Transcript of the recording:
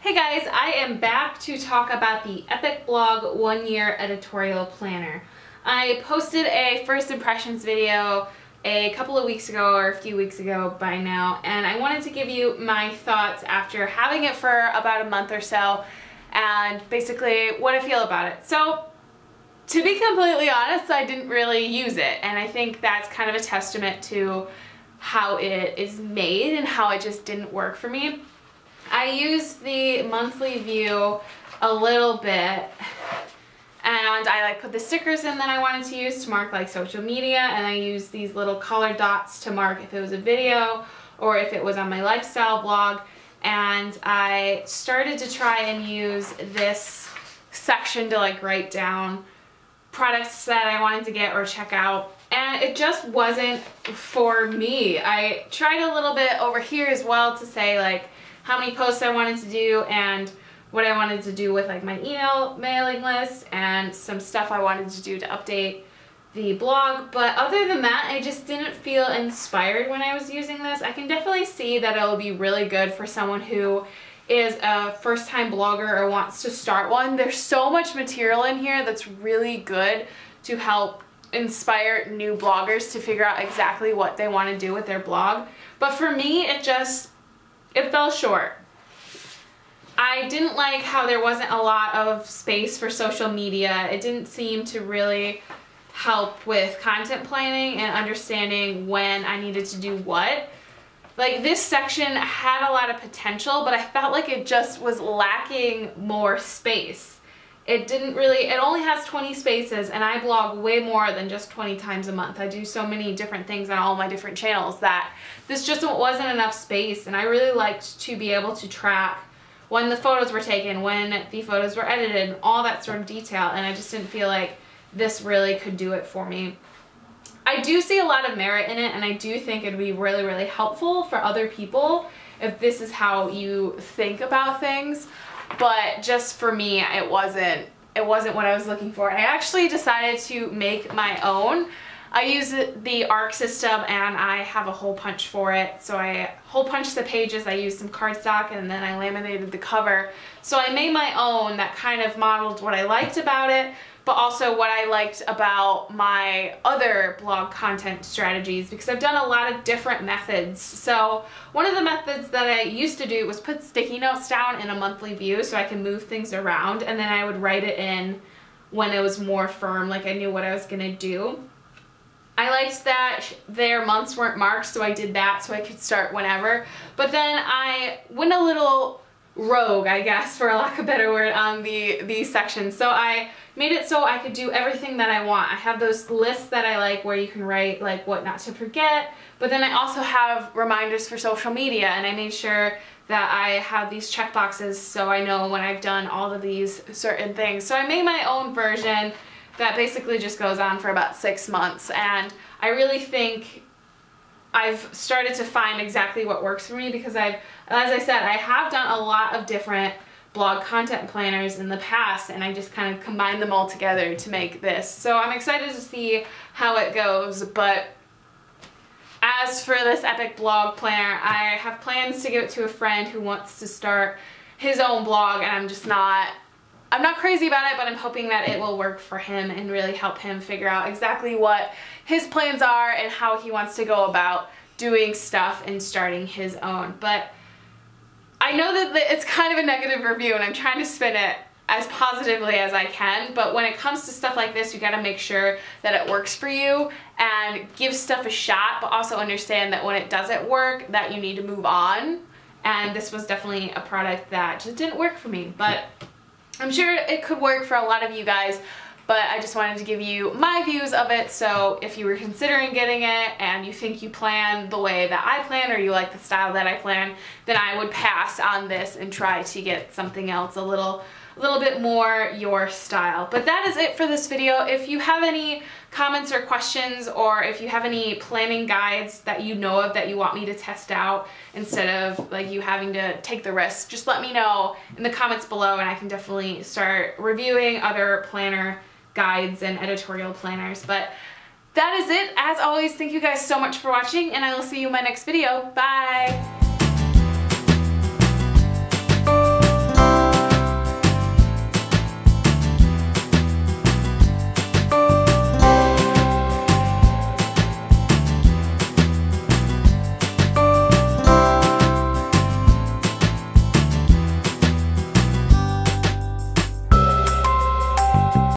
Hey guys, I am back to talk about the Epic Blog 1 Year Editorial Planner. I posted a first impressions video a couple of weeks ago, or a few weeks ago by now, and I wanted to give you my thoughts after having it for about a month or so, and basically what I feel about it. So, to be completely honest, I didn't really use it, and I think that's kind of a testament to how it is made and how it just didn't work for me. I used the monthly view a little bit, and I put the stickers in that I wanted to use to mark social media, and I used these little color dots to mark if it was a video or if it was on my lifestyle blog. And I started to try and use this section to write down products that I wanted to get or check out, and it just wasn't for me. I tried a little bit over here as well to say how many posts I wanted to do and what I wanted to do with my email mailing list and some stuff I wanted to do to update the blog. But other than that, I just didn't feel inspired when I was using this. I can definitely see that it will be really good for someone who is a first-time blogger or wants to start one. There's so much material in here that's really good to help inspire new bloggers to figure out exactly what they want to do with their blog. But for me, it fell short. I didn't like how there wasn't a lot of space for social media. It didn't seem to really help with content planning and understanding when I needed to do what. This section had a lot of potential, but I felt like it just was lacking more space. It only has 20 spaces, and I blog way more than just 20 times a month. I do so many different things on all my different channels that this just wasn't enough space, and I really liked to be able to track when the photos were taken, when the photos were edited, all that sort of detail, and I just didn't feel like this really could do it for me. I do see a lot of merit in it, and I do think it'd be really, really helpful for other people if this is how you think about things. But just for me, it wasn't what I was looking for. I actually decided to make my own. I use the ARC system, and I have a hole punch for it. So I hole punched the pages, I used some cardstock, and then I laminated the cover. So I made my own that kind of modeled what I liked about it, but also what I liked about my other blog content strategies, because I've done a lot of different methods. So one of the methods that I used to do was put sticky notes down in a monthly view so I can move things around, and then I would write it in when it was more firm, I knew what I was gonna do. I liked that their months weren't marked, so I did that so I could start whenever. But then I went a little rogue, I guess, for lack of a better word, on these sections. So I made it so I could do everything that I want. I have those lists that I like where you can write what not to forget, but then I also have reminders for social media, and I made sure that I have these check boxes so I know when I've done all of these certain things. So I made my own version that basically just goes on for about 6 months, and I really think I've started to find exactly what works for me, because as I said, I have done a lot of different blog content planners in the past, and I just kind of combined them all together to make this. So I'm excited to see how it goes. But as for this Epic Blog Planner, I have plans to give it to a friend who wants to start his own blog, and I'm not crazy about it, but I'm hoping that it will work for him and really help him figure out exactly what his plans are and how he wants to go about doing stuff and starting his own. But I know that it's kind of a negative review, and I'm trying to spin it as positively as I can, but when it comes to stuff like this, you gotta make sure that it works for you and give stuff a shot, but also understand that when it doesn't work, that you need to move on. And this was definitely a product that just didn't work for me, but I'm sure it could work for a lot of you guys. But I just wanted to give you my views of it, so if you were considering getting it and you think you plan the way that I plan, or you like the style that I plan, then I would pass on this and try to get something else a little bit more your style. But that is it for this video. If you have any comments or questions, or if you have any planning guides that you know of that you want me to test out instead of you having to take the risk, just let me know in the comments below, and I can definitely start reviewing other planner guides and editorial planners. But that is it. As always, thank you guys so much for watching, and I will see you in my next video. Bye!